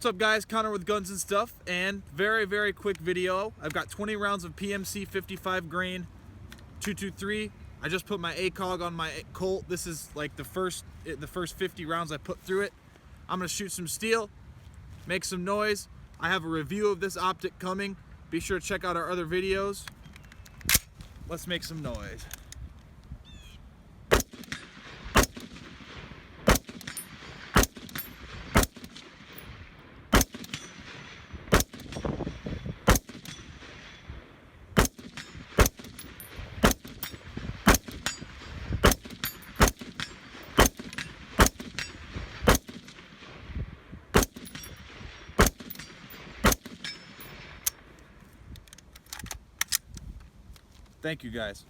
What's up guys, Connor with Guns and Stuff, and very quick video. I've got 20 rounds of PMC 55 grain 223. I just put my ACOG on my Colt. This is like the first 50 rounds I put through it. I'm gonna shoot some steel, make some noise. I have a review of this optic coming. Be sure to check out our other videos. Let's make some noise. Thank you guys.